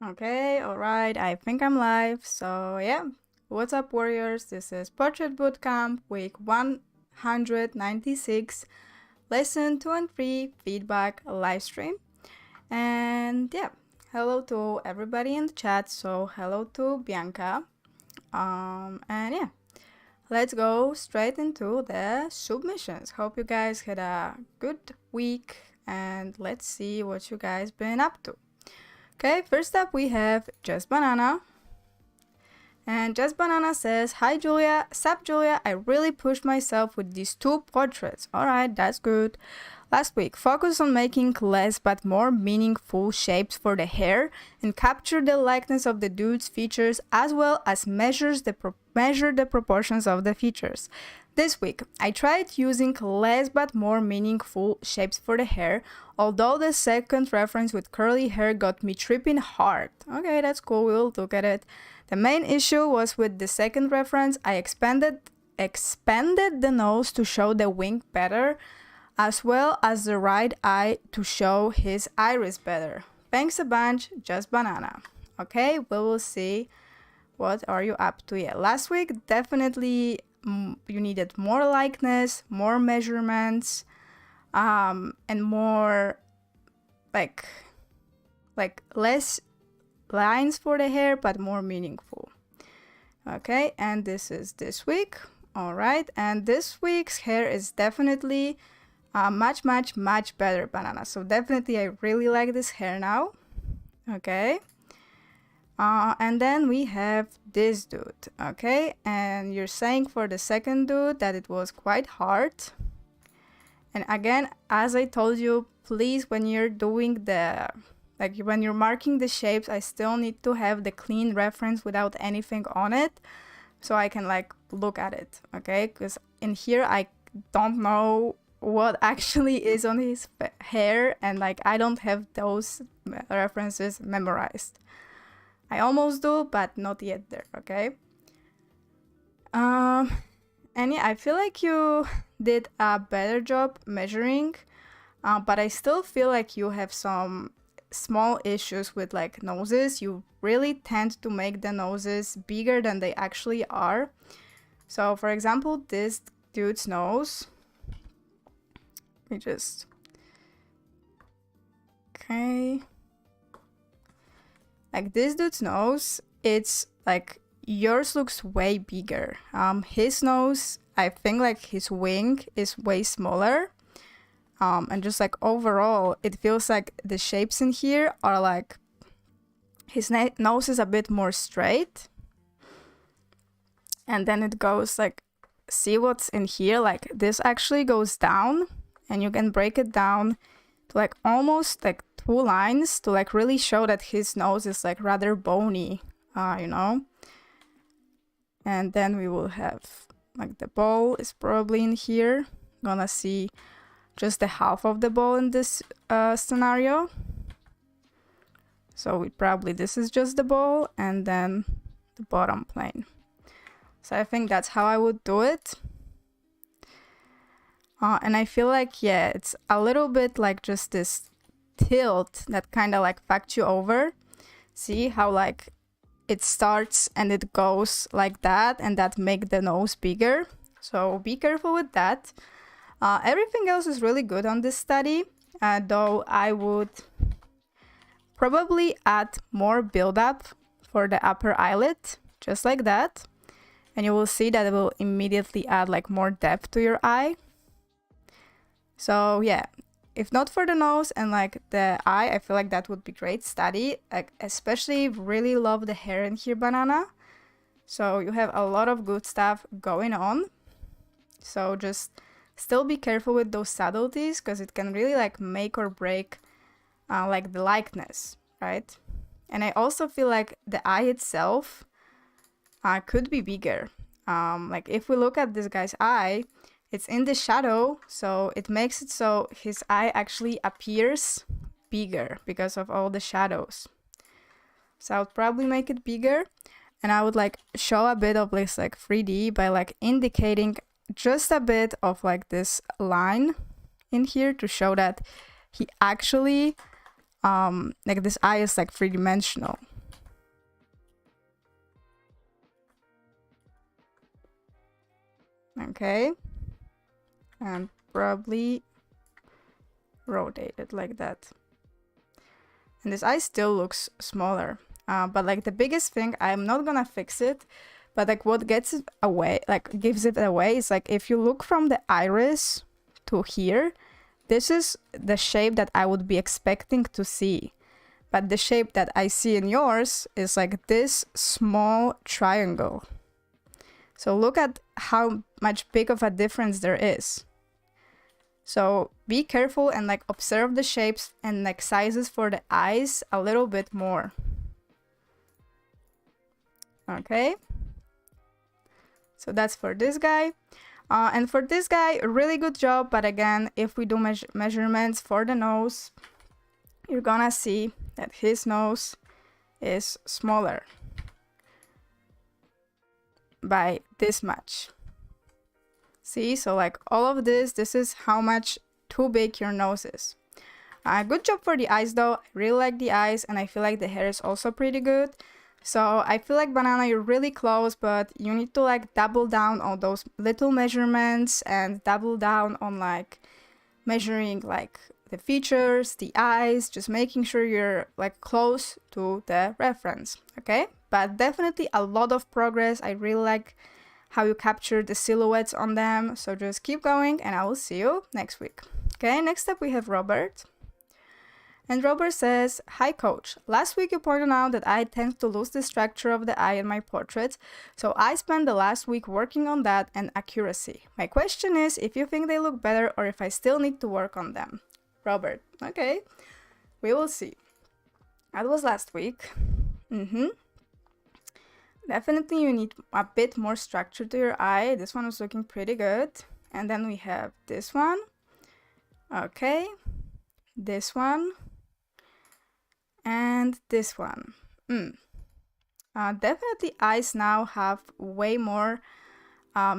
Okay, alright, I think I'm live. So, yeah, what's up, warriors? This is Portrait Bootcamp, week 196, lesson 2 and 3, feedback live stream. And yeah, hello to everybody in the chat. So, hello to Bianca. And yeah, let's go straight into the submissions. Hope you guys had a good week, and let's see what you guys been up to. Okay, first up we have Just Banana. And Just Banana says, "Hi Julia, sup Julia, I really pushed myself with these two portraits. Alright, that's good. Last week, focus on making less but more meaningful shapes for the hair and capture the likeness of the dude's features as well as measure the proportions of the features. This week, I tried using less but more meaningful shapes for the hair, although the second reference with curly hair got me tripping hard." Okay, that's cool, we'll look at it. "The main issue was with the second reference. I expanded the nose to show the wing better, as well as the right eye to show his iris better. Thanks a bunch, Just Banana." Okay, we will see what are you up to. Yeah, last week definitely you needed more likeness, more measurements, and more like less lines for the hair but more meaningful. Okay, and this is this week. All right, and this week's hair is definitely much better, Banana. So definitely I really like this hair now. Okay, and then we have this dude. Okay, and you're saying for the second dude that it was quite hard. And again, as I told you, please, when you're doing when you're marking the shapes, I still need to have the clean reference without anything on it, so I can look at it, okay? Because in here, I don't know what actually is on his hair, and I don't have those references memorized. I almost do, but not yet there, okay? And yeah, I feel like you did a better job measuring, but I still feel like you have some small issues with noses. You really tend to make the noses bigger than they actually are. So for example, this dude's nose, okay, this dude's nose, it's yours looks way bigger. His nose, I think his wing is way smaller. And just overall, it feels like the shapes in here are his nose is a bit more straight. And then it goes see what's in here? This actually goes down, and you can break it down to almost two lines to really show that his nose is rather bony, you know? And then we will have the ball is probably in here. Gonna see just the half of the ball in this scenario. So this is just the ball and then the bottom plane. So I think that's how I would do it. And I feel yeah, it's a little bit just this tilt that kind of fucked you over. See how it starts and it goes like that, and that make the nose bigger. So be careful with that. Everything else is really good on this study, though I would probably add more build-up for the upper eyelid, just like that. And you will see that it will immediately add more depth to your eye. So yeah, if not for the nose and the eye, I feel that would be great study. Especially really love the hair in here, Banana. So you have a lot of good stuff going on. So just still be careful with those subtleties, because it can really make or break the likeness, right? And I also feel the eye itself could be bigger. If we look at this guy's eye, it's in the shadow, so it makes it so his eye actually appears bigger because of all the shadows. So I would probably make it bigger, and I would show a bit of this 3D by indicating just a bit of this line in here to show that he actually this eye is 3-dimensional. Okay, and probably rotate it like that. And this eye still looks smaller, but like the biggest thing, I'm not gonna fix it, but like what gets it away, like gives it away, is like if you look from the iris to here, this is the shape that I would be expecting to see. But the shape that I see in yours is like this small triangle. So look at how much big of a difference there is. So be careful and like observe the shapes and like sizes for the eyes a little bit more. Okay. So that's for this guy. And for this guy, really good job. But again, if we do measurements for the nose, you're gonna see that his nose is smaller by this much. See, so like all of this is how much too big your nose is. Good job for the eyes though. I really like the eyes, and I feel like the hair is also pretty good. So I feel like Banana, you're really close, but you need to like double down on those little measurements and double down on like measuring like the features, the eyes, just making sure you're like close to the reference, okay? But definitely a lot of progress. I really like how you capture the silhouettes on them. So just keep going and I will see you next week. Okay, next up we have Robert. And Robert says, "Hi coach, last week you pointed out that I tend to lose the structure of the eye in my portraits, so I spent the last week working on that and accuracy. My question is if you think they look better or if I still need to work on them." Robert, okay, we will see. That was last week. Definitely you need a bit more structure to your eye. This one was looking pretty good. And then we have this one. Okay, this one. And this one. Definitely eyes now have way more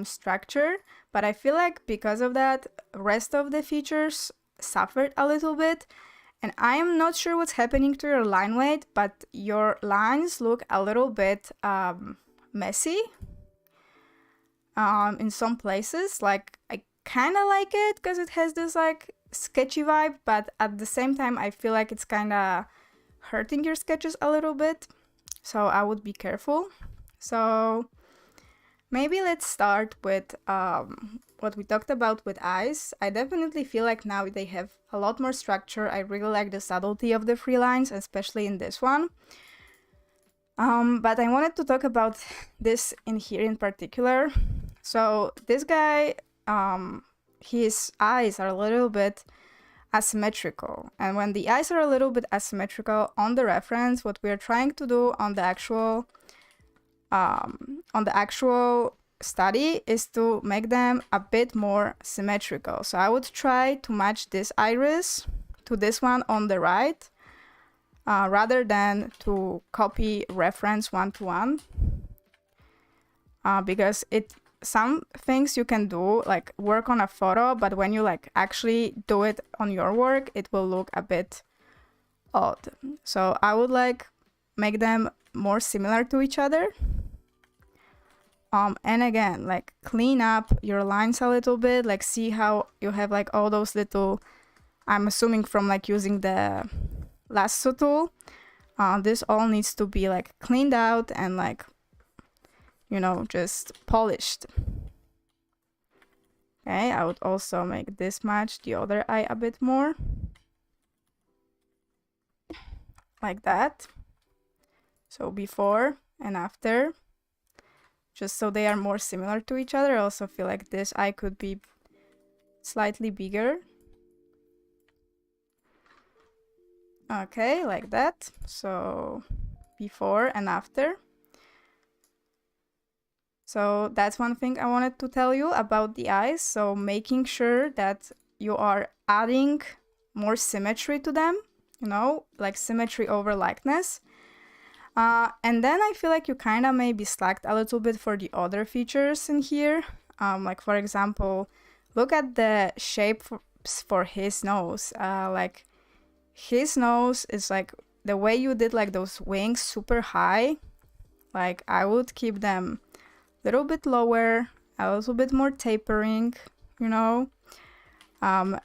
structure, but I feel like because of that, rest of the features suffered a little bit. And I am not sure what's happening to your line weight, but your lines look a little bit messy in some places. Like I kind of like it because it has this like sketchy vibe, but at the same time I feel like it's kind of hurting your sketches a little bit, so I would be careful. So maybe let's start with what we talked about with eyes. I definitely feel like now they have a lot more structure. I really like the subtlety of the free lines, especially in this one. But I wanted to talk about this in here in particular. So this guy, his eyes are a little bit asymmetrical, and when the eyes are a little bit asymmetrical on the reference, what we're trying to do on the actual study is to make them a bit more symmetrical. So I would try to match this iris to this one on the right, rather than to copy reference one-to-one, because some things you can do, like work on a photo, but when you like actually do it on your work, it will look a bit odd. So I would like make them more similar to each other. And again, like clean up your lines a little bit, like see how you have like all those little, I'm assuming from like using the lasso tool, this all needs to be like cleaned out and like, you know, just polished. Okay, I would also make this match the other eye a bit more. Like that. So before and after. Just so they are more similar to each other. I also feel like this eye could be slightly bigger. Okay, like that. So before and after. So that's one thing I wanted to tell you about the eyes. So making sure that you are adding more symmetry to them, you know, like symmetry over likeness. And then I feel like you kind of maybe slacked a little bit for the other features in here. Like for example, look at the shape for his nose. Like his nose is like the way you did like those wings super high. Like I would keep them a little bit lower, a little bit more tapering, you know.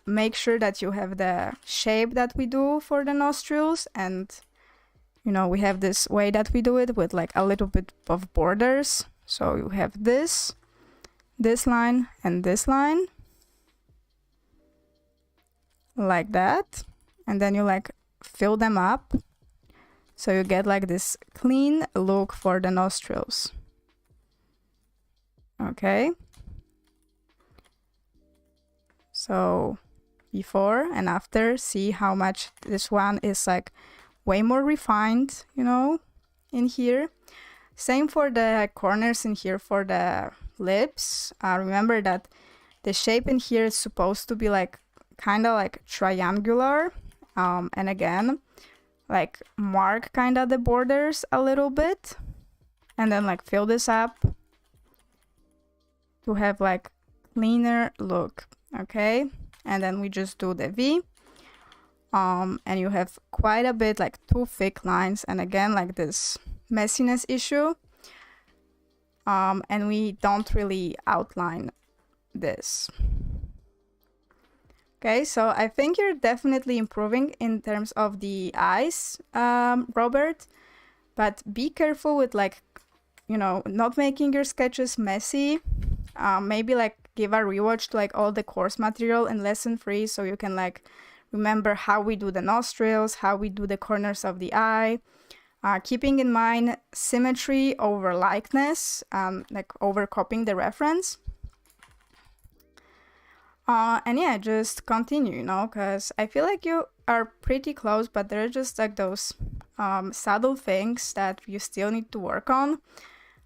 Make sure that you have the shape that we do for the nostrils, and you know, we have this way that we do it with like a little bit of borders. So you have this line and this line, like that, and then you like fill them up so you get like this clean look for the nostrils. Okay, so before and after, see how much this one is like way more refined, you know, in here. Same for the corners in here for the lips. Remember that the shape in here is supposed to be like kind of like triangular, and again, like mark kind of the borders a little bit, and then like fill this up to have like cleaner look. Okay, and then we just do the V, and you have quite a bit, like 2 thick lines, and again like this messiness issue, and we don't really outline this. Okay, so I think you're definitely improving in terms of the eyes, Robert, but be careful with like, you know, not making your sketches messy. Maybe like give a rewatch to like all the course material in lesson 3 so you can like remember how we do the nostrils, how we do the corners of the eye, keeping in mind symmetry over likeness, like over copying the reference. And yeah, just continue, you know, because I feel like you are pretty close, but there are just like those subtle things that you still need to work on.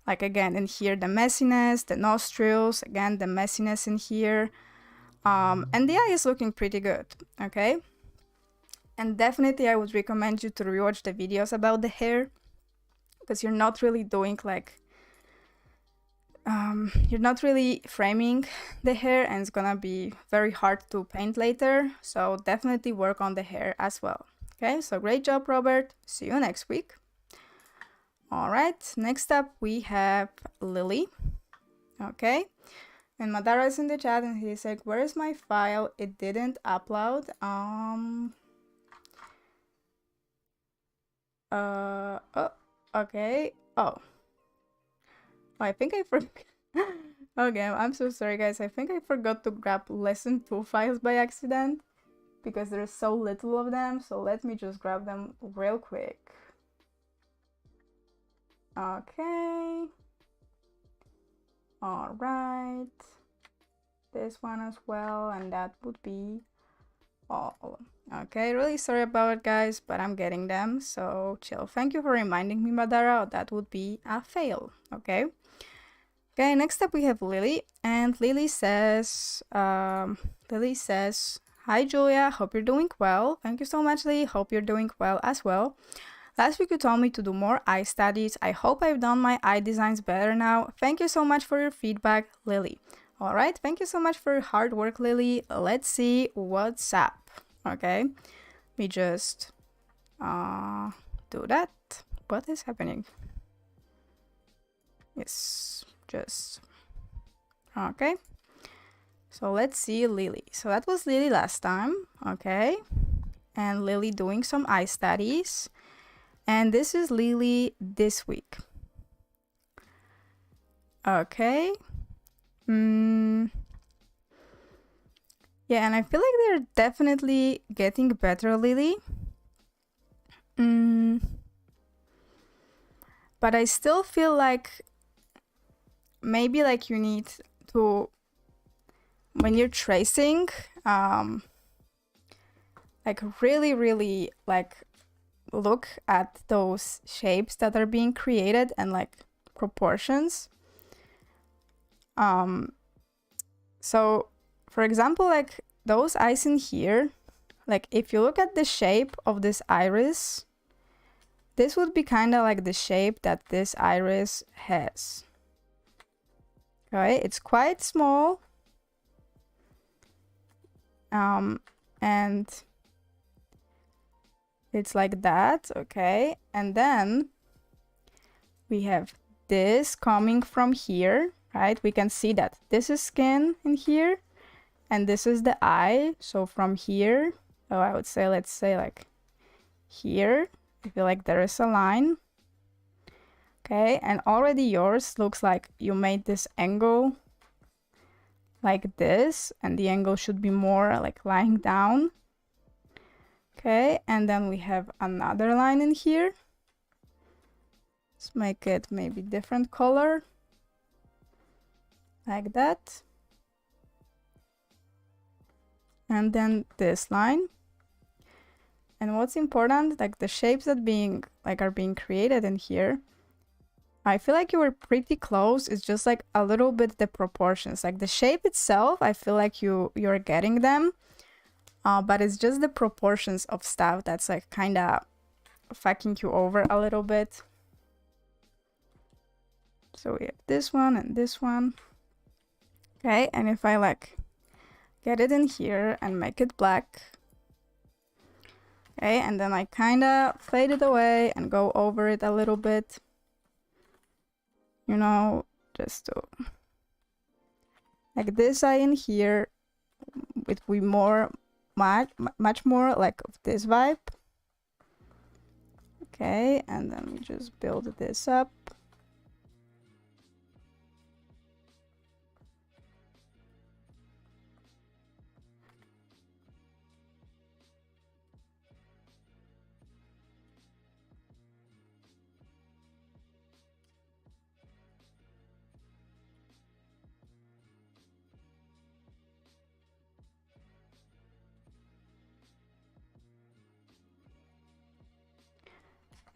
Like again, in here, the messiness, the nostrils, again, the messiness in here. And the eye is looking pretty good, okay? And definitely I would recommend you to rewatch the videos about the hair, because you're not really doing like, you're not really framing the hair, and it's gonna be very hard to paint later. So definitely work on the hair as well. Okay, so great job, Robert. See you next week. All right, next up we have Lily. Okay, and Madara is in the chat and he's like, where is my file? It didn't upload. Oh, okay. Oh, I think I forgot. Okay, I'm so sorry, guys. I think I forgot to grab lesson 2 files by accident because there's so little of them. So let me just grab them real quick. Okay. All right. This one as well, and that would be all. Okay, really sorry about it, guys, but I'm getting them, so chill. Thank you for reminding me, Madara. That would be a fail. Okay. Okay, next up we have Lily, and Lily says, "Hi Julia, hope you're doing well." Thank you so much, Lily. Hope you're doing well as well. Last week you told me to do more eye studies. I hope I've done my eye designs better now. Thank you so much for your feedback, Lily. All right, thank you so much for your hard work, Lily. Let's see what's up. Okay, we just do that. What is happening? Yes, just okay. So let's see Lily. So that was Lily last time, okay, and Lily doing some eye studies, and this is Lily this week. Okay. Yeah, and I feel like they're definitely getting better, Lily. But I still feel like maybe like you need to, when you're tracing, like really like look at those shapes that are being created and like proportions. So for example, like those eyes in here, like if you look at the shape of this iris, this would be kind of like the shape that this iris has. Okay, it's quite small. And it's like that, okay? And then we have this coming from here, right? We can see that this is skin in here, and this is the eye. So from here, oh, I would say, let's say like here, I feel like there is a line. Okay, and already yours looks like you made this angle like this, and the angle should be more like lying down. Okay, and then we have another line in here. Let's make it maybe different color, like that. And then this line. And what's important, like the shapes that are being created in here, I feel like you were pretty close. It's just like a little bit the proportions. Like the shape itself, I feel like you're getting them, but it's just the proportions of stuff that's like kind of fucking you over a little bit. So we have this one and this one. Okay, and if I like get it in here and make it black. Okay, and then I kind of fade it away and go over it a little bit. You know, just to like this eye in here, it will be much more like of this vibe. Okay, and then we just build this up.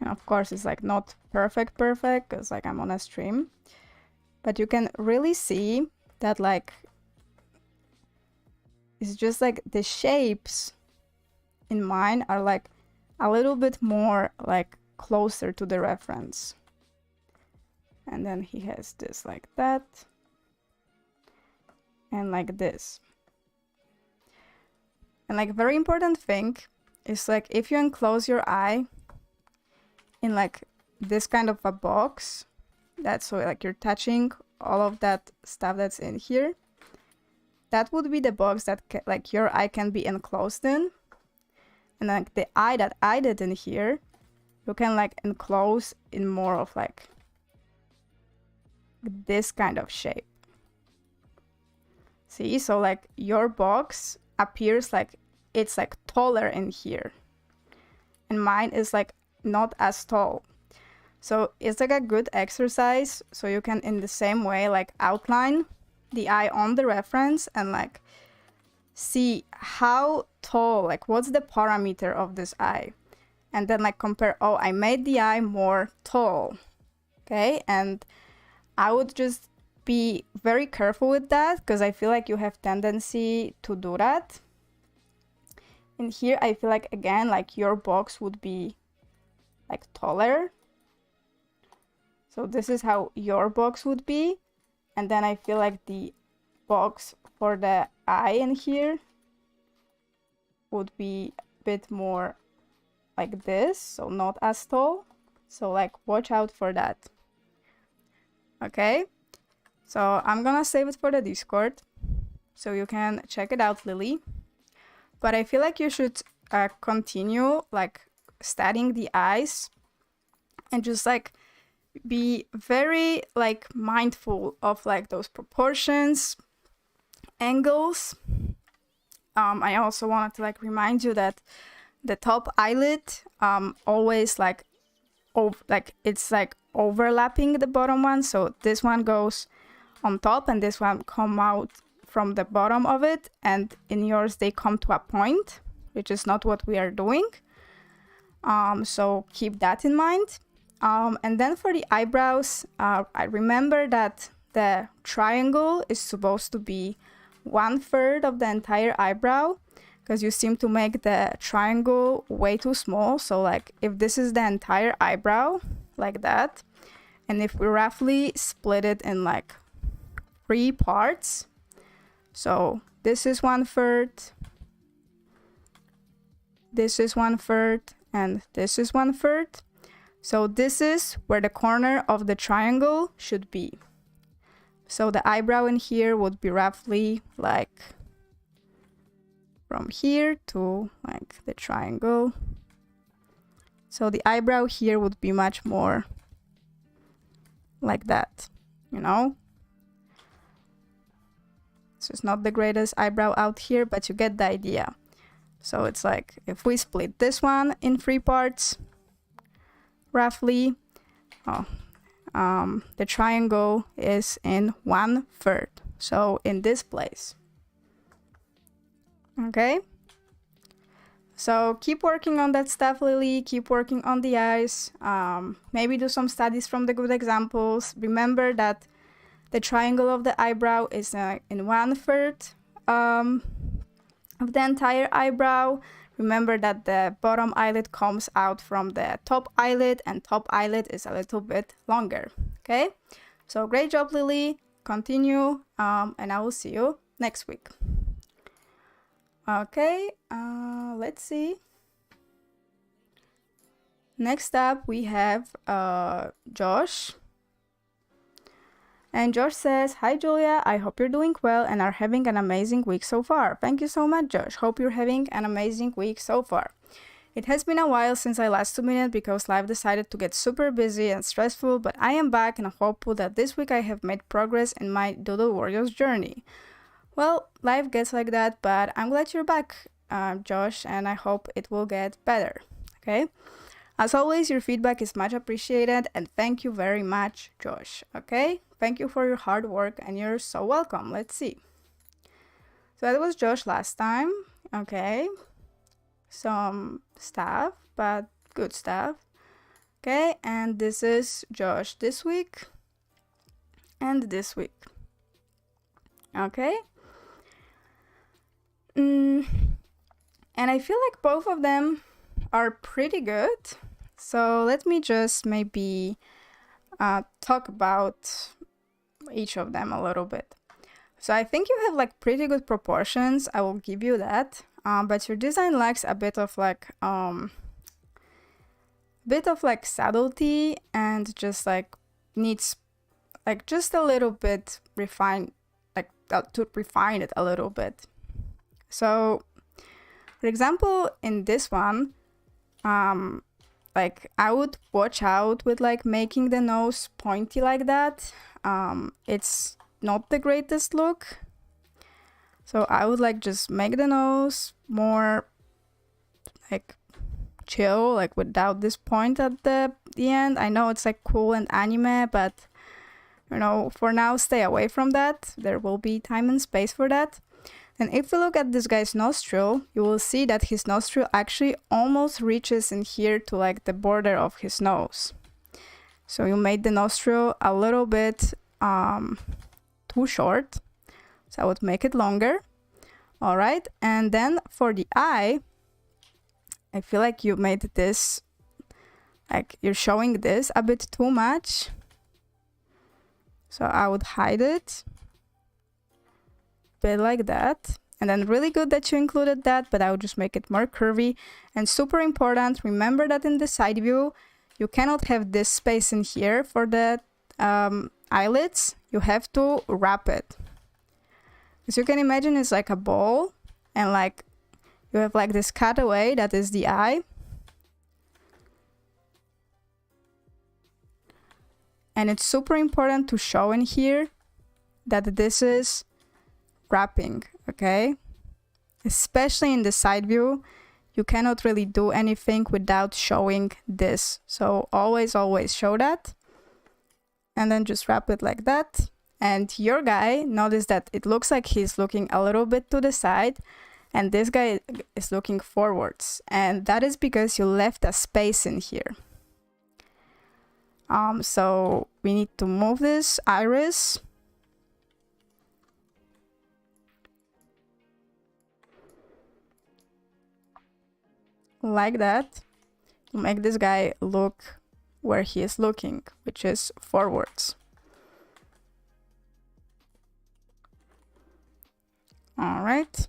And of course, it's like not perfect because like I'm on a stream, but you can really see that like it's just like the shapes in mine are like a little bit more like closer to the reference. And then he has this like that and like this. And like very important thing is like if you enclose your eye in like this kind of a box, that's so like you're touching all of that stuff that's in here, that would be the box that like your eye can be enclosed in. And like the eye that I did in here, you can like enclose in more of like this kind of shape. See, so like your box appears like it's like taller in here, and mine is like not as tall. So it's like a good exercise, so you can in the same way like outline the eye on the reference and like see how tall, like what's the parameter of this eye, and then like compare, oh, I made the eye more tall. Okay, and I would just be very careful with that because I feel like you have tendency to do that. In here I feel like again like your box would be like taller, so this is how your box would be, and then I feel like the box for the eye in here would be a bit more like this, so not as tall. So like watch out for that. Okay, so I'm gonna save it for the Discord so you can check it out, Lily, but I feel like you should continue like studying the eyes and just like be very like mindful of like those proportions, angles. I also wanted to like remind you that the top eyelid always like it's like overlapping the bottom one, so this one goes on top and this one come out from the bottom of it, and in yours they come to a point, which is not what we are doing. So keep that in mind. And then for the eyebrows, I remember that the triangle is supposed to be 1/3 of the entire eyebrow, because you seem to make the triangle way too small. So like if this is the entire eyebrow like that, and if we roughly split it in like 3 parts, so this is 1/3, this is 1/3, and this is 1/3. So this is where the corner of the triangle should be. So the eyebrow in here would be roughly like from here to like the triangle. So the eyebrow here would be much more like that, you know? So it's not the greatest eyebrow out here, but you get the idea. So it's like if we split this one in 3 parts, roughly, the triangle is in 1/3. So in this place. Okay? So keep working on that stuff, Lily. Keep working on the eyes. Maybe do some studies from the good examples. Remember that the triangle of the eyebrow is in 1/3 of the entire eyebrow. Remember that the bottom eyelid comes out from the top eyelid, and top eyelid is a little bit longer. Okay? So great job, Lily. Continue, and I will see you next week. Okay, let's see. Next up, we have Josh. And Josh says, "Hi Julia, I hope you're doing well and are having an amazing week so far." Thank you so much, Josh. Hope you're having an amazing week so far. It has been a while since I last submitted because life decided to get super busy and stressful, but I am back and hopeful that this week I have made progress in my Doodle Warriors journey. Well, life gets like that, but I'm glad you're back, Josh, and I hope it will get better, okay? As always, your feedback is much appreciated, and thank you very much, Josh, okay? Thank you for your hard work, and you're so welcome. Let's see. So that was Josh last time, okay? Some stuff, but good stuff, okay? And this is Josh this week, and this week, okay? And I feel like both of them are pretty good. So let me just maybe talk about each of them a little bit. So I think you have like pretty good proportions. I will give you that. But your design lacks a bit of like subtlety, and just like needs like just a little bit refine, like to refine it a little bit. So, for example, in this one, like I would watch out with like making the nose pointy like that. It's not the greatest look. So I would like just make the nose more like chill, like without this point at the end. I know it's like cool and anime, but you know, for now, stay away from that. There will be time and space for that. And if we look at this guy's nostril, you will see that his nostril actually almost reaches in here to like the border of his nose. So you made the nostril a little bit too short. So I would make it longer. All right. And then for the eye, I feel like you made this, like you're showing this a bit too much. So I would hide it. Bit like that, and then really good that you included that, but I would just make it more curvy. And super important, remember that in the side view you cannot have this space in here for the eyelids. You have to wrap it. As you can imagine, it's like a ball, and like you have like this cutaway that is the eye, and it's super important to show in here that this is wrapping, okay? Especially in the side view, you cannot really do anything without showing this. So always show that, and then just wrap it like that. And your guy, notice that it looks like he's looking a little bit to the side, and this guy is looking forwards, and that is because you left a space in here. So we need to move this iris like that to make this guy look where he is looking, which is forwards. All right.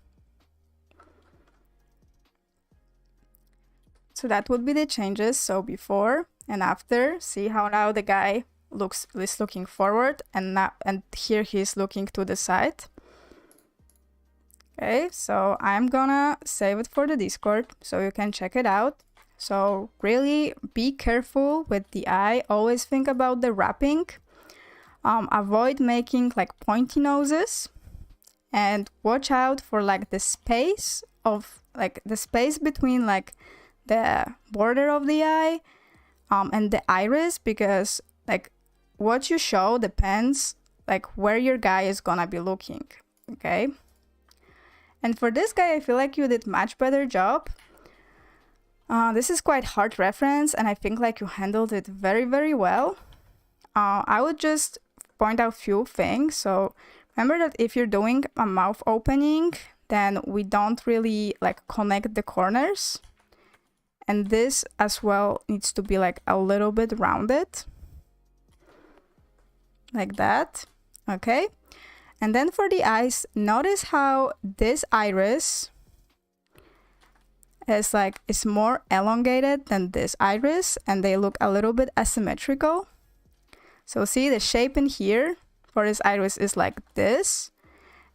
So that would be the changes. So before and after, see how now the guy is looking forward, and here he's looking to the side. Okay, so I'm gonna save it for the Discord so you can check it out. So really be careful with the eye. Always think about the wrapping. Avoid making like pointy noses, and watch out for like the space between like the border of the eye and the iris, because like what you show depends like where your guy is gonna be looking. Okay, and for this guy I feel like you did much better job. This is quite hard reference, and I think like you handled it very, very well. I would just point out few things. So remember that if you're doing a mouth opening, then we don't really like connect the corners. And this as well needs to be like a little bit rounded. Like that. Okay. And then for the eyes, notice how this iris is more elongated than this iris, and they look a little bit asymmetrical. So see, the shape in here for this iris is like this,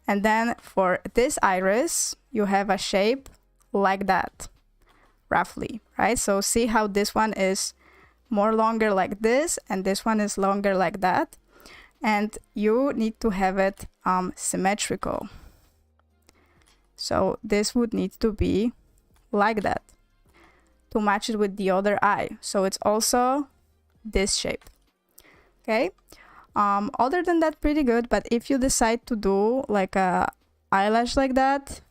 and then for this iris you have a shape like that, roughly, right? So see how this one is more longer like this, and this one is longer like that, and you need to have it symmetrical. So this would need to be like that to match it with the other eye, so it's also this shape. Okay, other than that, pretty good. But if you decide to do like a eyelash like that,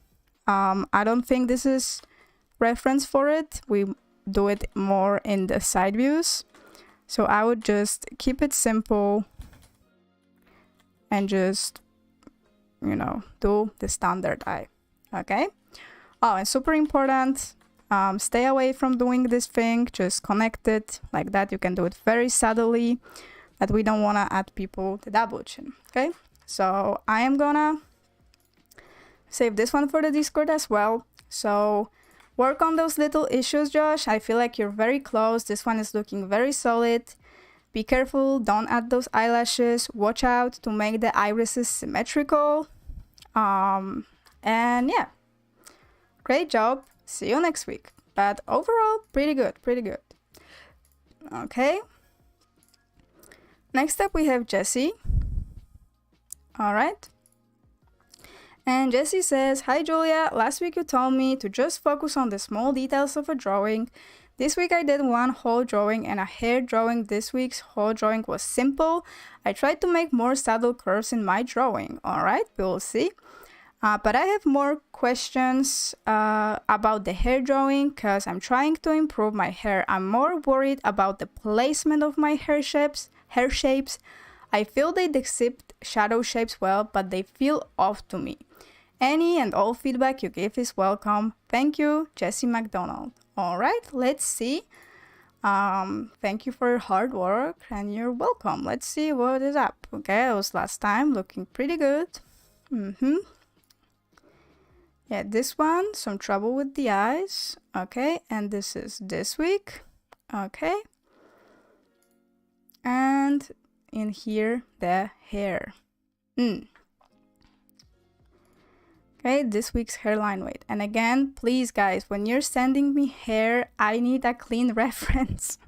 I don't think this is reference for it. We do it more in the side views, so I would just keep it simple and just, you know, do the standard eye. Okay. Oh, and super important, stay away from doing this thing. Just connect it like that. You can do it very subtly, but we don't want to add people the double chin. Okay, so I am gonna save this one for the Discord as well. So work on those little issues, Josh. I feel like you're very close. This one is looking very solid. Be careful, don't add those eyelashes. Watch out to make the irises symmetrical. And yeah, great job. See you next week. But overall, pretty good, pretty good. Okay. Next up we have Jessie. All right. And Jessie says, "Hi Julia, last week you told me to just focus on the small details of a drawing. This week I did one whole drawing and a hair drawing. This week's whole drawing was simple. I tried to make more subtle curves in my drawing. All right, we will see. But I have more questions about the hair drawing because I'm trying to improve my hair. I'm more worried about the placement of my hair shapes. I feel they depict shadow shapes well, but they feel off to me. Any and all feedback you give is welcome. Thank you, Jessie McDonald." All right, let's see. Thank you for your hard work and you're welcome. Let's see what is up. Okay, it was last time, looking pretty good. Yeah, this one, some trouble with the eyes. Okay, and this is this week. Okay. And in here, the hair. Okay, this week's hairline weight. And again, please guys, when you're sending me hair, I need a clean reference.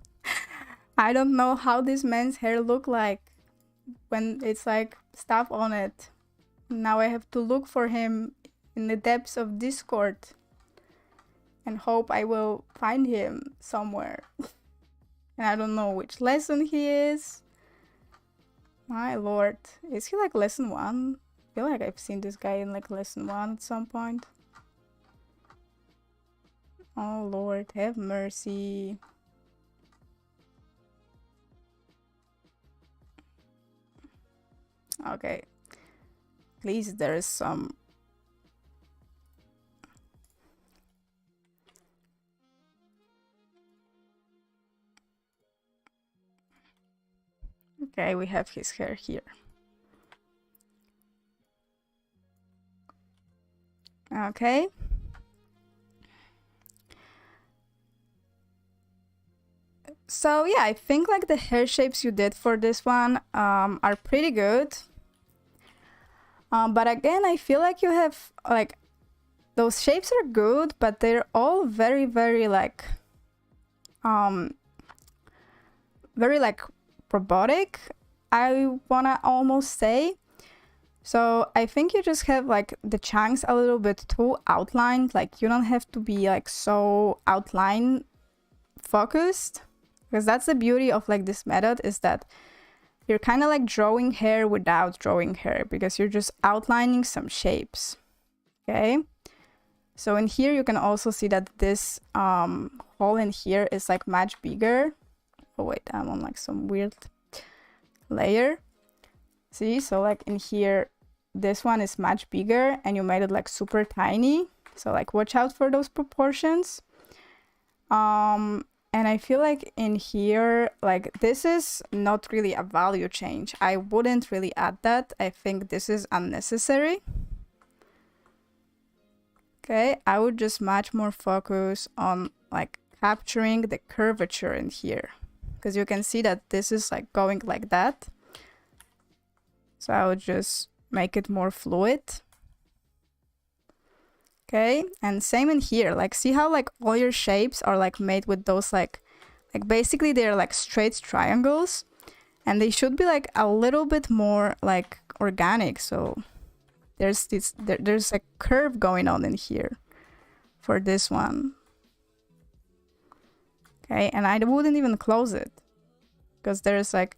I don't know how this man's hair look like when it's like stuff on it. Now I have to look for him in the depths of Discord and hope I will find him somewhere. And I don't know which lesson he is. My lord, is he like lesson 1? I feel like I've seen this guy in like lesson 1 at some point. Oh lord, have mercy. Okay, at least there is some. Okay, we have his hair here. Okay. So yeah, I think like the hair shapes you did for this one are pretty good. But again, I feel like you have like those shapes are good, but they're all very, very like very like robotic, I wanna almost say. So I think you just have like the chunks a little bit too outlined. Like you don't have to be like so outline focused, because that's the beauty of like this method, is that you're kind of like drawing hair without drawing hair, because you're just outlining some shapes. Okay, so in here you can also see that this hole in here is like much bigger. Oh wait, I'm on like some weird layer. See, so like in here this one is much bigger and you made it like super tiny, so like watch out for those proportions. And I feel like in here, like this is not really a value change. I wouldn't really add that. I think this is unnecessary. Okay, I would just much more focus on like capturing the curvature in here, because you can see that this is like going like that. So I would just make it more fluid. Okay, and same in here. Like see how like all your shapes are like made with those like basically they're like straight triangles, and they should be like a little bit more like organic. So there's this there's a curve going on in here for this one. Okay, and I wouldn't even close it, because there's like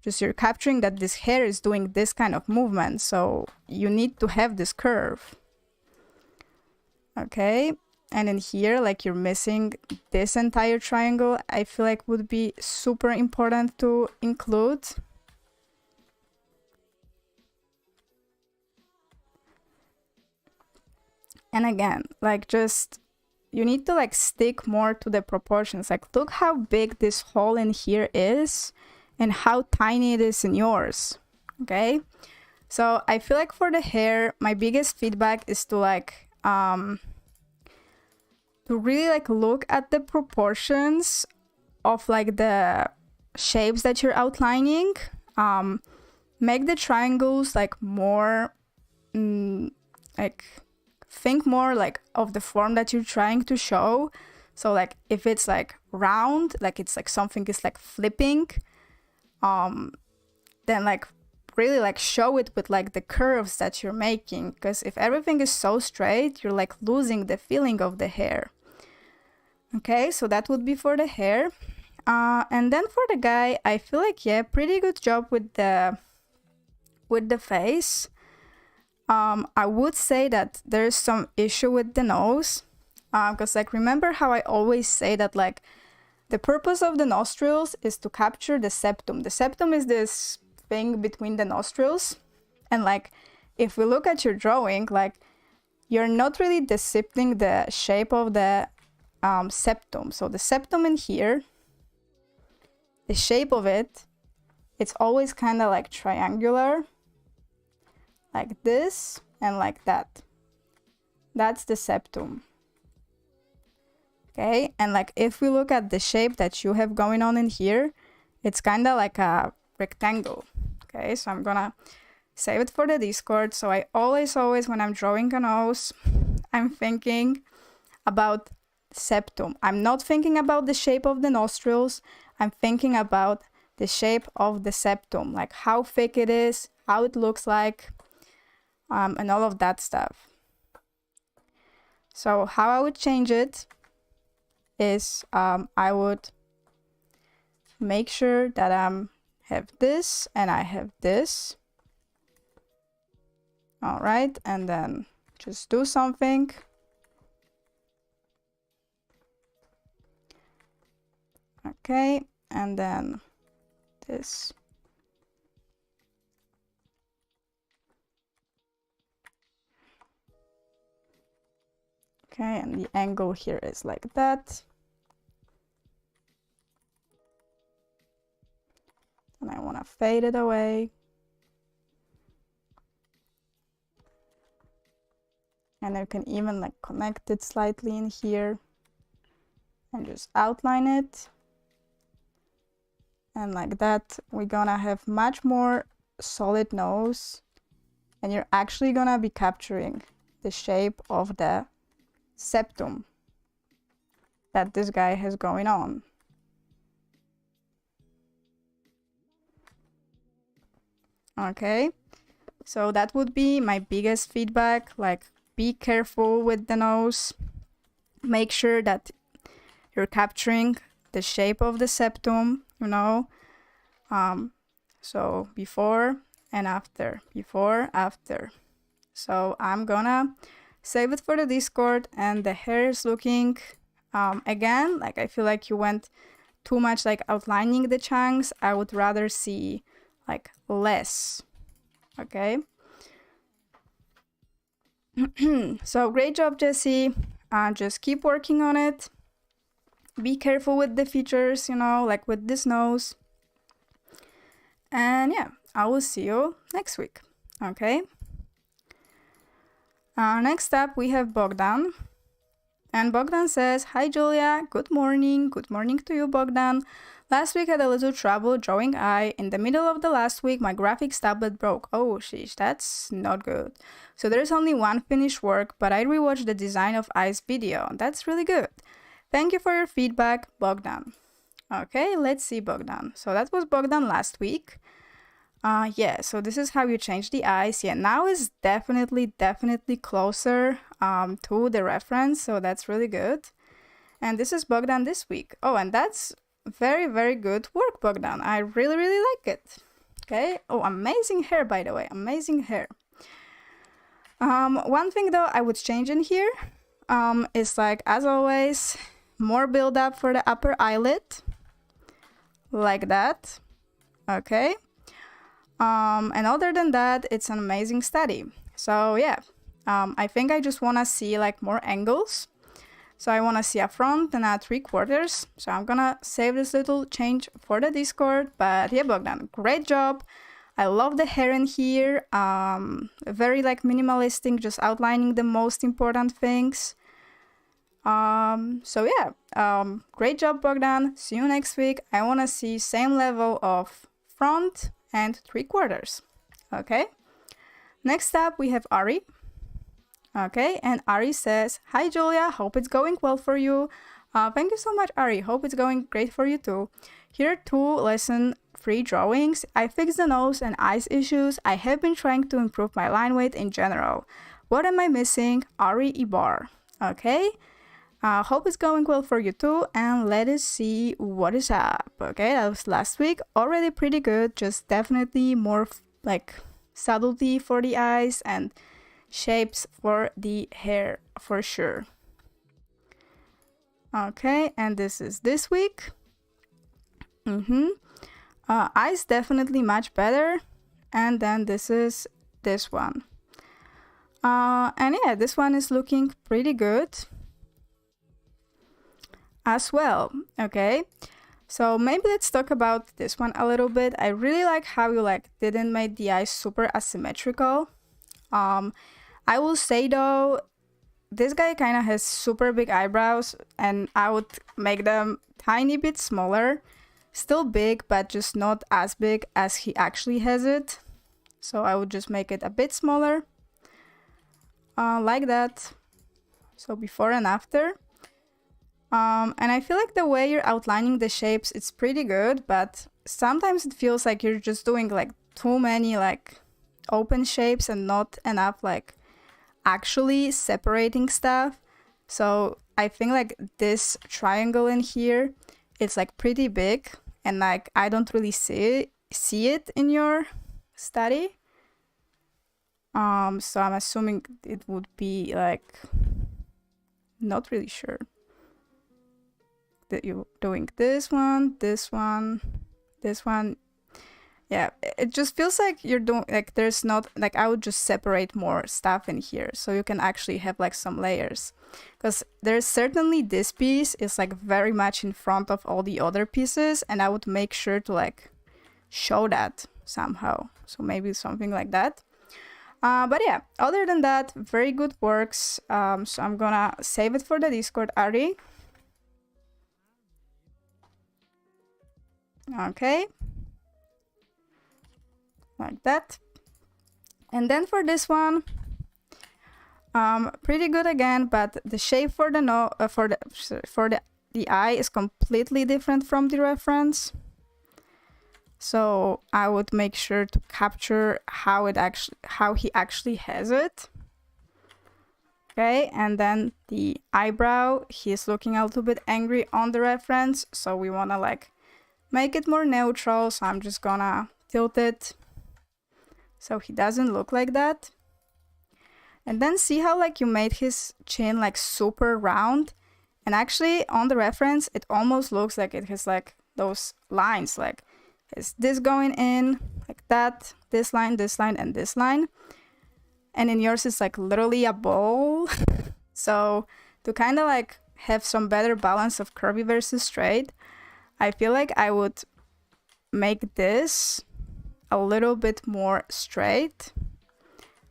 just you're capturing that this hair is doing this kind of movement, so you need to have this curve. Okay, and in here like you're missing this entire triangle. I feel like would be super important to include. And again, like just you need to like stick more to the proportions. Like look how big this hole in here is and how tiny it is in yours. Okay, so I feel like for the hair, my biggest feedback is to like to really like look at the proportions of like the shapes that you're outlining. Make the triangles like more like think more like of the form that you're trying to show. So like if it's like round, like it's like something is like flipping, then like really like show it with like the curves that you're making, because if everything is so straight, you're like losing the feeling of the hair. Okay, so that would be for the hair. And then for the guy, I feel like yeah, pretty good job with the face. I would say that there's some issue with the nose, because like remember how I always say that like the purpose of the nostrils is to capture the septum. The septum is this thing between the nostrils, and like if we look at your drawing, like you're not really depicting the shape of the septum. So the septum in here, the shape of it, it's always kind of like triangular, like this and like that. That's the septum. Okay, and like if we look at the shape that you have going on in here, it's kind of like a rectangle. Okay, so I'm gonna save it for the Discord. So I always when I'm drawing a nose, I'm thinking about septum. I'm not thinking about the shape of the nostrils. I'm thinking about the shape of the septum, like how thick it is, how it looks like, and all of that stuff. So how I would change it is I would make sure that I have this and I have this. All right, and then just do something. Okay, and then this. Okay, and the angle here is like that. And I want to fade it away. And I can even like connect it slightly in here and just outline it. And like that, we're gonna have much more solid nose, and you're actually gonna be capturing the shape of the septum that this guy has going on. Okay, so that would be my biggest feedback, like be careful with the nose. Make sure that you're capturing the shape of the septum, you know. So before and after, before, after. So I'm gonna save it for the Discord, and the hair is looking, again, like I feel like you went too much like outlining the chunks. I would rather see like less, okay? So great job, Jessie. Just keep working on it. Be careful with the features, you know, like with this nose. And yeah, I will see you next week, okay? Next up, we have Bogdan. And Bogdan says, "Hi Julia, good morning. Good morning to you, Bogdan. Last week I had a little trouble drawing eye. In the middle of the last week, my graphics tablet broke. Oh, sheesh, that's not good. So there's only one finished work, but I rewatched the design of eyes video. That's really good. Thank you for your feedback, Bogdan." Okay, let's see Bogdan. So that was Bogdan last week. Yeah, so this is how you change the eyes. Yeah, now is definitely closer to the reference, so that's really good. And this is Bogdan this week. Oh, and that's very good work, Bogdan. I really like it. Okay. Oh, amazing hair, by the way. Amazing hair. One thing though I would change in here is, like, as always, more build up for the upper eyelid, like that. Okay. And other than that, it's an amazing study. So yeah, I think I just want to see like more angles. So I want to see a front and a 3/4. So I'm gonna save this little change for the Discord. But yeah, Bogdan, great job. I love the hair in here. Very like minimalistic, just outlining the most important things. So yeah, great job, Bogdan. See you next week. I want to see same level of front and 3/4. Okay. Next up, we have Ari. Okay, and Ari says, "Hi Julia, hope it's going well for you." Thank you so much, Ari. Hope it's going great for you too. Here are 2 lesson 3 drawings. I fixed the nose and eyes issues. I have been trying to improve my line weight in general. What am I missing? Ari Ibar. Okay. Hope it's going well for you too, and let us see what is up. Okay, that was last week. Already pretty good, just definitely more like subtlety for the eyes and shapes for the hair for sure. Okay, and this is this week. Eyes definitely much better, and then this is this one. And yeah, this one is looking pretty good as well. Okay, so maybe let's talk about this one a little bit. I really like how you like didn't make the eyes super asymmetrical. I will say though, this guy kind of has super big eyebrows, and I would make them tiny bit smaller. Still big, but just not as big as he actually has it. So I would just make it a bit smaller, like that. So before and after. And I feel like the way you're outlining the shapes, it's pretty good, but sometimes it feels like you're just doing like too many like open shapes and not enough like actually separating stuff. So I think like this triangle in here, it's like pretty big, and like I don't really see it in your study. So I'm assuming it would be like, not really sure that you're doing this one, this one, this one. Yeah, it just feels like you're doing like there's not like I would just separate more stuff in here so you can actually have like some layers, because there's certainly this piece is like very much in front of all the other pieces, and I would make sure to like show that somehow. So maybe something like that. But yeah, other than that, very good works. So I'm gonna save it for the Discord, Ari. Okay, like that. And then for this one, pretty good again, but the shape for the the eye is completely different from the reference. So I would make sure to capture how he actually has it. Okay, and then the eyebrow, he's looking a little bit angry on the reference, so we wanna like make it more neutral. So I'm just gonna tilt it so he doesn't look like that. And then see how like you made his chin like super round, and actually on the reference it almost looks like it has like those lines, like is this going in like that, this line, and this line, and in yours it's like literally a ball. So to kind of like have some better balance of curvy versus straight, I feel like I would make this a little bit more straight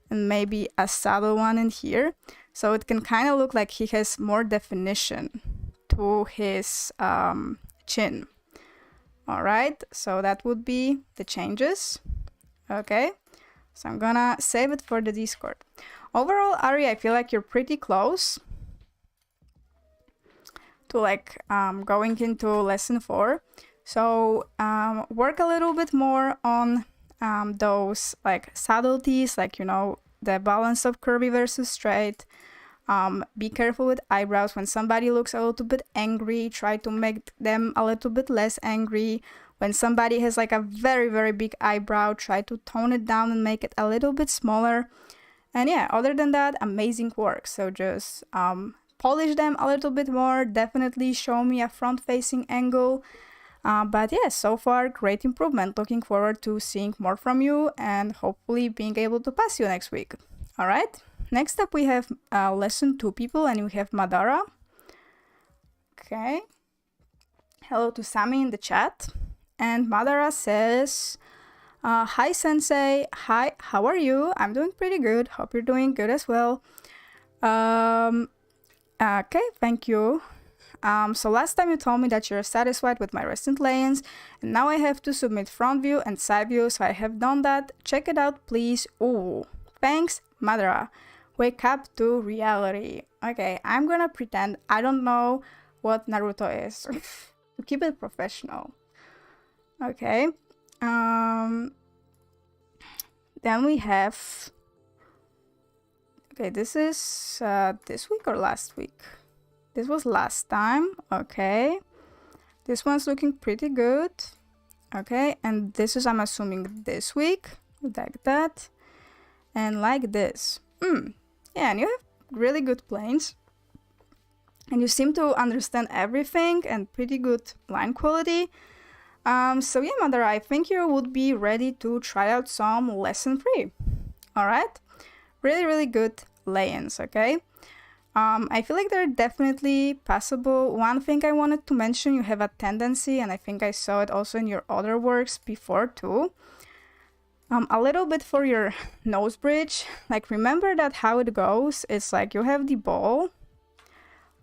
and maybe a subtle one in here, so it can kind of look like he has more definition to his chin. All right, so that would be the changes. Okay, so I'm gonna save it for the Discord. Overall, Ari, I feel like you're pretty close to like going into lesson 4. So work a little bit more on those like subtleties, like, you know, the balance of curvy versus straight. Be careful with eyebrows. When somebody looks a little bit angry, try to make them a little bit less angry. When somebody has like a very, very big eyebrow, try to tone it down and make it a little bit smaller. And yeah, other than that, amazing work. So just polish them a little bit more. Definitely show me a front-facing angle. But yeah, so far, great improvement. Looking forward to seeing more from you and hopefully being able to pass you next week. All right, next up we have lesson 2 people, and we have Madara. Okay, hello to Sami in the chat. And Madara says, hi sensei, hi, how are you? I'm doing pretty good, hope you're doing good as well. Okay, thank you. So last time you told me that you're satisfied with my recent lay-ins, and now I have to submit front view and side view, so I have done that. Check it out, please. Ooh, thanks, Madara. Wake up to reality. Okay, I'm gonna pretend I don't know what Naruto is to keep it professional. Okay. Then we have. Okay, this is this week or last week? This was last time. Okay. This one's looking pretty good. Okay, and this is, I'm assuming, this week. Like that. And like this. Yeah, and you have really good planes. And you seem to understand everything and pretty good line quality. So yeah, Madara, I think you would be ready to try out some lesson 3. Alright? Really, really good lay-ins, okay? I feel like they're definitely passable. One thing I wanted to mention, you have a tendency, and I think I saw it also in your other works before too, a little bit for your nose bridge. Like, remember that how it goes, it's like you have the ball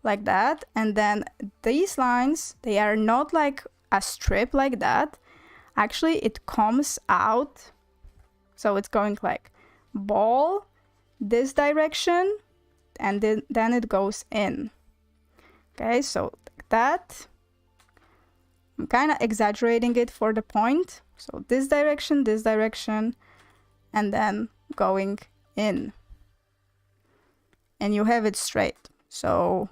like that, and then these lines, they are not like a strip like that. Actually, it comes out, so it's going like ball this direction, and then it goes in. Okay, so like that. I'm kind of exaggerating it for the point. So this direction, and then going in. And you have it straight. So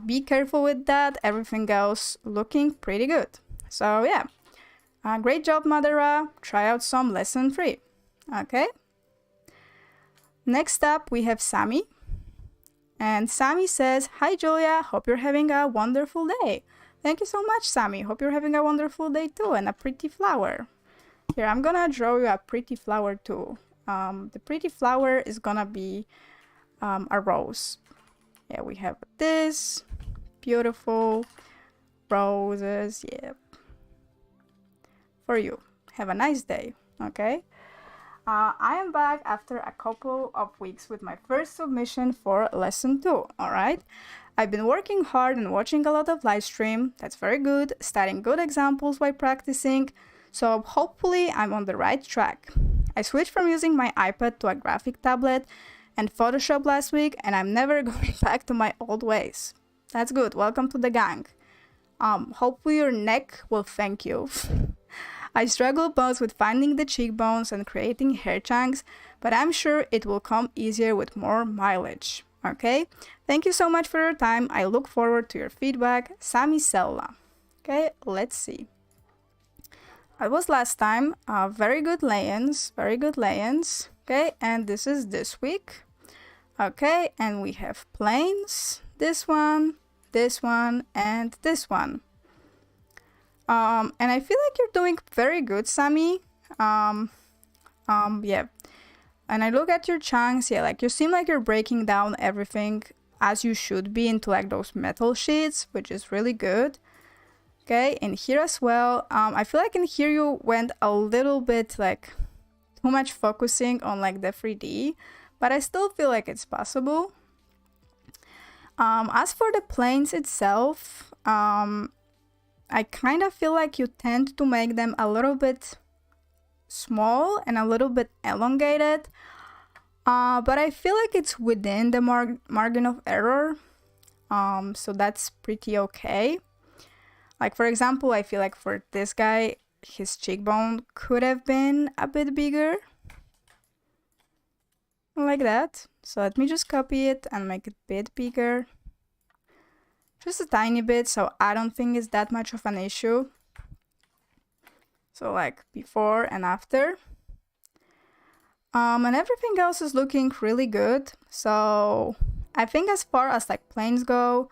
be careful with that. Everything else looking pretty good. So yeah, great job, Madara. Try out some lesson 3. Okay. Next up, we have Sami. And Sami says, hi Julia, hope you're having a wonderful day. Thank you so much, Sami. Hope you're having a wonderful day too, and a pretty flower. Here, I'm gonna draw you a pretty flower too. The pretty flower is gonna be a rose. Yeah, we have this. Beautiful roses, yeah. For you. Have a nice day, okay? I am back after a couple of weeks with my first submission for lesson 2, alright? I've been working hard and watching a lot of live stream, that's very good, studying good examples while practicing, so hopefully I'm on the right track. I switched from using my iPad to a graphic tablet and Photoshop last week, and I'm never going back to my old ways. That's good, welcome to the gang. Hopefully your neck will thank you. I struggle both with finding the cheekbones and creating hair chunks, but I'm sure it will come easier with more mileage. Okay? Thank you so much for your time. I look forward to your feedback. Sami Sella. Okay, let's see. It was last time. Very good lay-ins. Very good lay-ins. Okay, and this is this week. Okay, and we have planes. This one, and this one. And I feel like you're doing very good, Sami. Yeah. And I look at your chunks, yeah, like you seem like you're breaking down everything as you should be into like those metal sheets, which is really good. Okay, and here as well, I feel like in here you went a little bit like too much focusing on like the 3D, but I still feel like it's possible. As for the planes itself, I kind of feel like you tend to make them a little bit small and a little bit elongated, but I feel like it's within the margin of error, so that's pretty okay. Like for example, I feel like for this guy, his cheekbone could have been a bit bigger, like that. So let me just copy it and make it a bit bigger. Just a tiny bit, so I don't think it's that much of an issue. So like before and after. And everything else is looking really good. So I think as far as like planes go,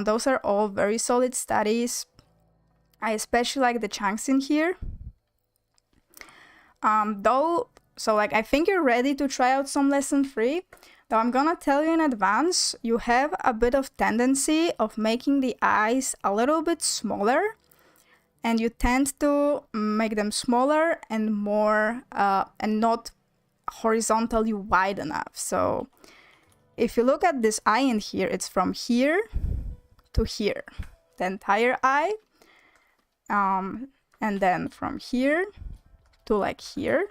those are all very solid studies. I especially like the chunks in here. So like I think you're ready to try out some lesson 3. Though I'm gonna tell you in advance, you have a bit of tendency of making the eyes a little bit smaller, and you tend to make them smaller and more and not horizontally wide enough. So if you look at this eye in here, it's from here to here, the entire eye, and then from here to like here.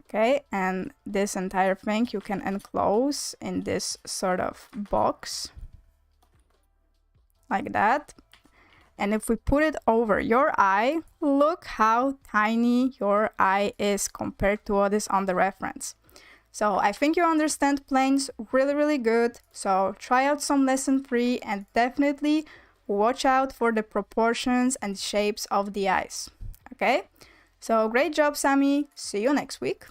Okay, and this entire thing you can enclose in this sort of box, like that. And if we put it over your eye, look how tiny your eye is compared to what is on the reference. So I think you understand planes really, really good. So try out some lesson 3 and definitely watch out for the proportions and shapes of the eyes. Okay, so great job, Sami. See you next week.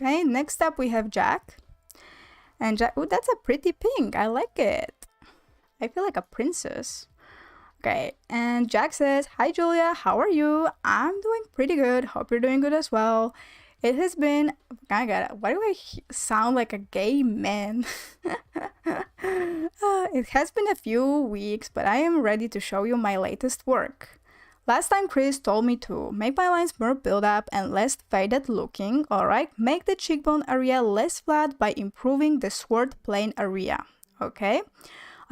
Okay, next up we have Jack. And Jack, oh, that's a pretty pink. I like it. I feel like a princess. Okay, and Jack says, "Hi Julia, how are you? I'm doing pretty good. Hope you're doing good as well. It has been, oh my god, why do I sound like a gay man? It has been a few weeks, but I am ready to show you my latest work. Last time Chris told me to make my lines more built up and less faded looking, alright? Make the cheekbone area less flat by improving the sword plane area, okay?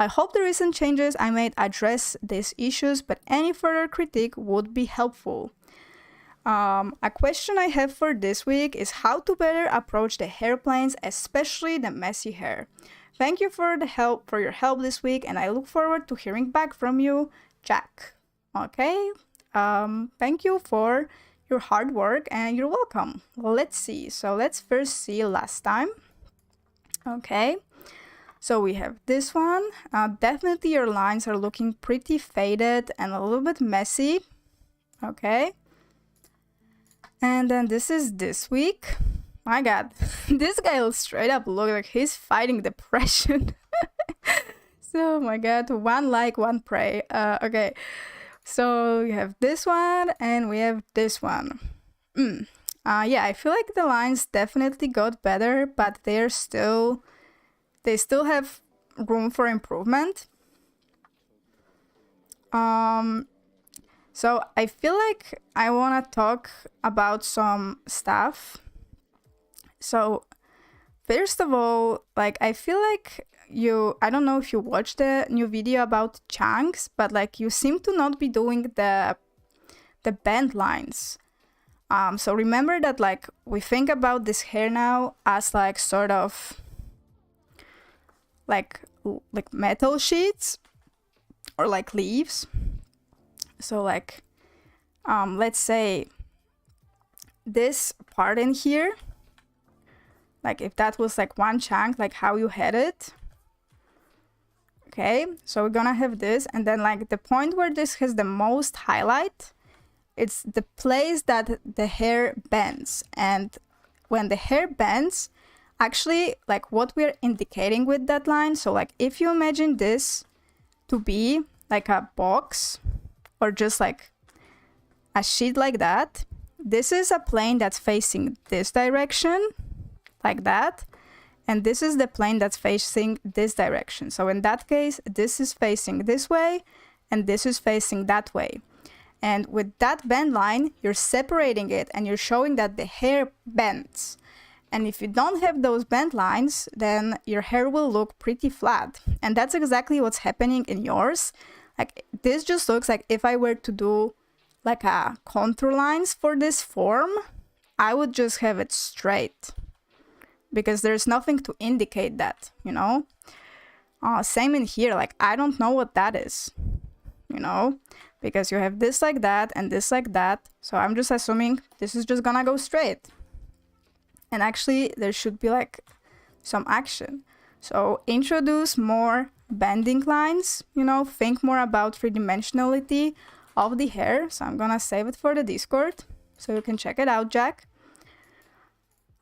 I hope the recent changes I made address these issues, but any further critique would be helpful. A question I have for this week is how to better approach the hair planes, especially the messy hair. Thank you for your help this week, and I look forward to hearing back from you, Jack." Okay, thank you for your hard work and you're welcome. Let's see. So let's first see last time. Okay, so we have this one. Definitely your lines are looking pretty faded and a little bit messy. Okay, and then this is this week. My god, this guy will straight up look like he's fighting depression. So my god, one like, one pray. Okay. So we have this one and we have this one. Yeah, I feel like the lines definitely got better, but they still have room for improvement. So I feel like I want to talk about some stuff. So first of all, like, I feel like I don't know if you watched the new video about chunks, but like you seem to not be doing the bend lines. So remember that like we think about this hair now as like sort of like metal sheets or like leaves. So like let's say this part in here, like if that was like one chunk, like how you had it. Okay, so we're gonna have this, and then like the point where this has the most highlight, it's the place that the hair bends. And when the hair bends, actually like what we're indicating with that line, so like if you imagine this to be like a box or just like a sheet like that, this is a plane that's facing this direction like that, and this is the plane that's facing this direction. So in that case, this is facing this way and this is facing that way. And with that bend line, you're separating it and you're showing that the hair bends. And if you don't have those bend lines, then your hair will look pretty flat. And that's exactly what's happening in yours. Like this just looks like if I were to do like a contour lines for this form, I would just have it straight because there's nothing to indicate that, you know? Same in here, like I don't know what that is, you know? Because you have this like that and this like that. So I'm just assuming this is just gonna go straight. And actually there should be like some action. So introduce more bending lines, you know, think more about three-dimensionality of the hair. So I'm gonna save it for the Discord so you can check it out, Jack.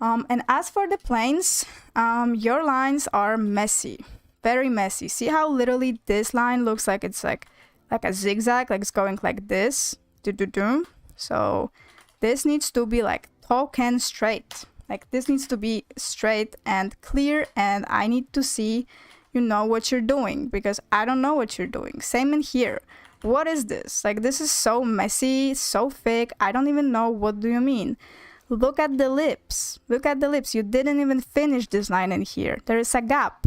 And as for the planes, your lines are messy, very messy. See how literally this line looks like it's like a zigzag, like it's going like this. So this needs to be like talk and straight. Like this needs to be straight and clear, and I need to see you know what you're doing because I don't know what you're doing. Same in here. What is this? Like this is so messy, so thick. I don't even know what do you mean. Look at the lips. Look at the lips. You didn't even finish this line in here. There is a gap.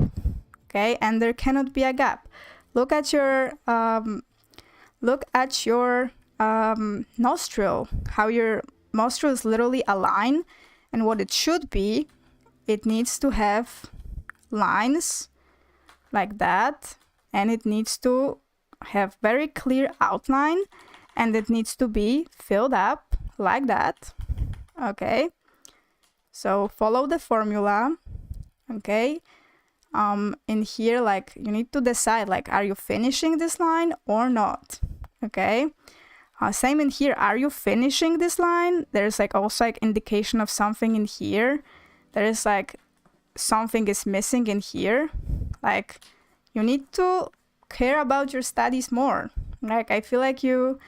Okay, and there cannot be a gap. Look at your nostril. How your nostril is literally a line, and what it should be, it needs to have lines like that, and it needs to have very clear outline, and it needs to be filled up like that. Okay, so follow the formula. Okay, in here, like you need to decide, like, are you finishing this line or not? Okay, same in here. Are you finishing this line? There's like also like indication of something in here. There is like something is missing in here. Like you need to care about your studies more. Like I feel like you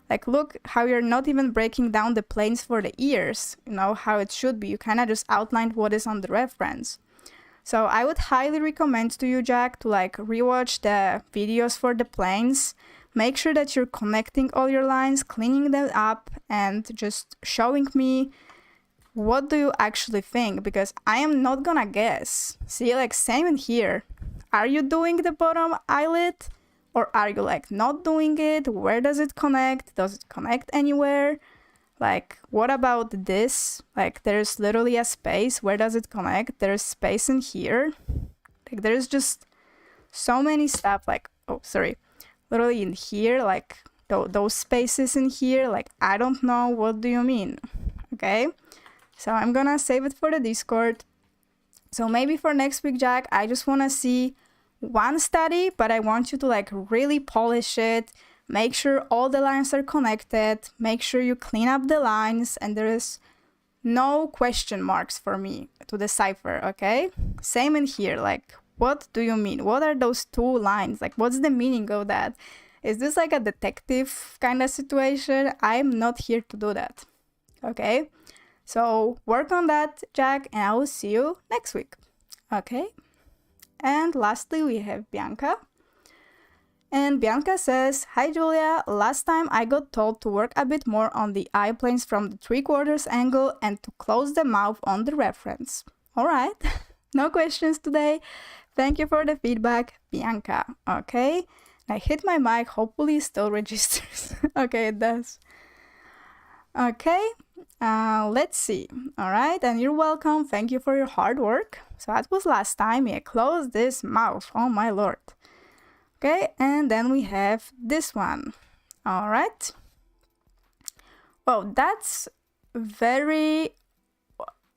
like look how you're not even breaking down the planes for the ears, you know, how it should be. You kind of just outlined what is on the reference. So I would highly recommend to you, Jack, to like rewatch the videos for the planes. Make sure that you're connecting all your lines, cleaning them up, and just showing me what do you actually think, because I am not gonna guess. See, like same in here. Are you doing the bottom eyelid? Or are you like not doing it? Where does it connect? Does it connect anywhere? Like, what about this? Like, there's literally a space. Where does it connect? There's space in here. Like, there's just so many stuff. Like, oh, sorry. Literally in here, like, those spaces in here. Like, I don't know. What do you mean? Okay? So I'm gonna save it for the Discord. So maybe for next week, Jack, I just want to see one study, but I want you to like really polish it, make sure all the lines are connected, make sure you clean up the lines, and there is no question marks for me to decipher. Okay, same in here. Like, what do you mean? What are those two lines? Like, what's the meaning of that? Is this like a detective kind of situation? I'm not here to do that. Okay, so work on that, Jack, and I will see you next week. Okay. And lastly, we have Bianca. And Bianca says, "Hi Julia, last time I got told to work a bit more on the eye planes from the 3/4 angle and to close the mouth on the reference." All right, no questions today. Thank you for the feedback, Bianca. Okay, I hit my mic, hopefully it still registers. Okay, it does. Okay, let's see. All right, and you're welcome. Thank you for your hard work. So that was last time. Yeah, close this mouth. Oh my lord. Okay, and then we have this one. All right. Well, that's very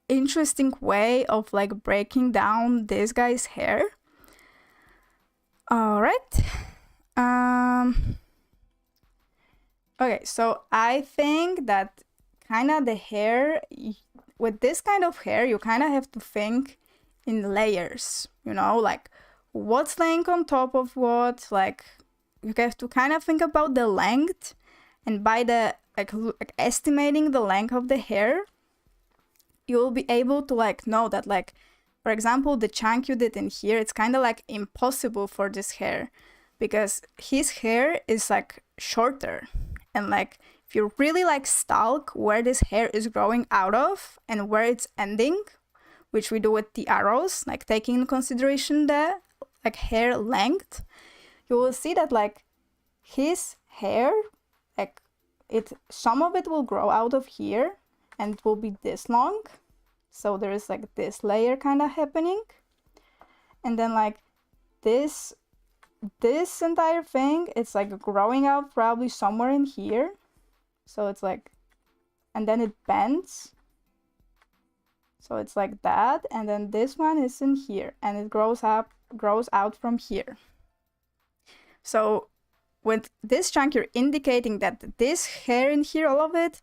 interesting way of like breaking down this guy's hair. All right. Okay, so I think that kind of the hair, with this kind of hair, you kind of have to think in layers, you know, like what's laying on top of what, like you have to kind of think about the length, and by the like estimating the length of the hair, you'll be able to like know that, like, for example, the chunk you did in here, it's kind of like impossible for this hair because his hair is like shorter, and like if you really like stalk where this hair is growing out of and where it's ending, which we do with the arrows, like taking into consideration the like hair length, you will see that like his hair, like some of it will grow out of here and it will be this long. So there is like this layer kind of happening. And then like this entire thing, it's like growing out probably somewhere in here. So it's like, and then it bends. So it's like that. And then this one is in here and it grows out from here. So with this chunk, you're indicating that this hair in here, all of it,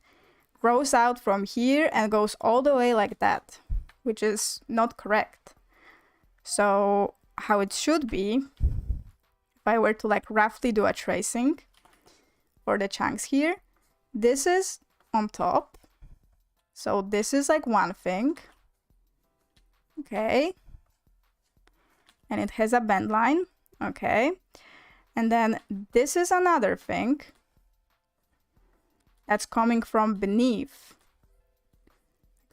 grows out from here and goes all the way like that, which is not correct. So how it should be, if I were to like roughly do a tracing for the chunks here, this is on top. So this is like one thing. Okay. And it has a bend line. Okay. And then this is another thing that's coming from beneath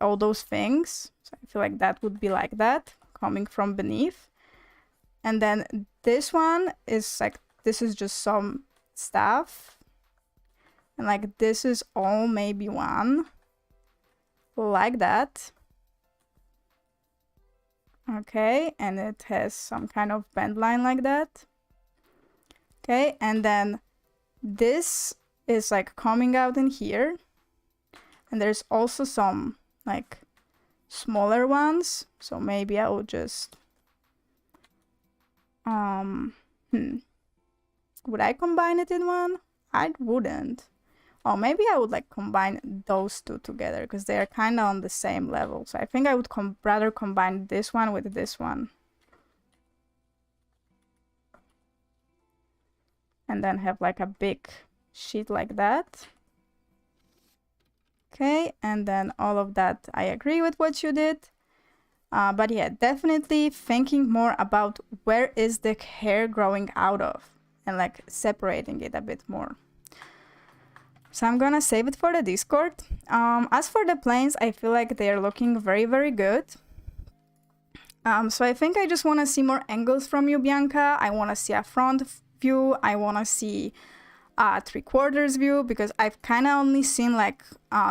all those things. So I feel like that would be like that, coming from beneath. And then this one is like, this is just some stuff. And like this is all maybe one, like that. Okay, and it has some kind of bend line like that. Okay, and then this is like coming out in here. And there's also some like smaller ones. So maybe I will just would I combine it in one? I wouldn't. Or maybe I would like combine those two together because they are kind of on the same level. So I think I would rather combine this one with this one. And then have like a big sheet like that. Okay, and then all of that, I agree with what you did. But yeah, definitely thinking more about where is the hair growing out of and like separating it a bit more. So I'm gonna save it for the Discord. As for the planes, I feel like they're looking very, very good. So I think I just want to see more angles from you, Bianca. I want to see a front view. I want to see a 3/4 view because I've kind of only seen like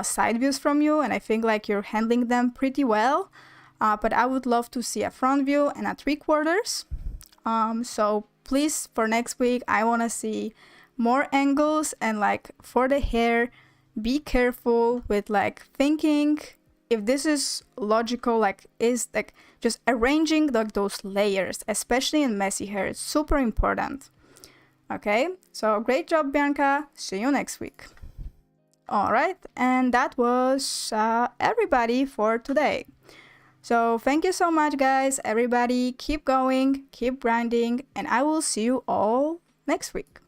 side views from you, and I think like you're handling them pretty well. But I would love to see a front view and a 3/4. So please, for next week, I want to see more angles, and like for the hair, be careful with like thinking if this is logical, like is like just arranging like those layers, especially in messy hair. It's super important. Okay, so great job, Bianca. See you next week. All right, and that was everybody for today. So thank you so much, guys. Everybody, keep going, keep grinding, and I will see you all next week.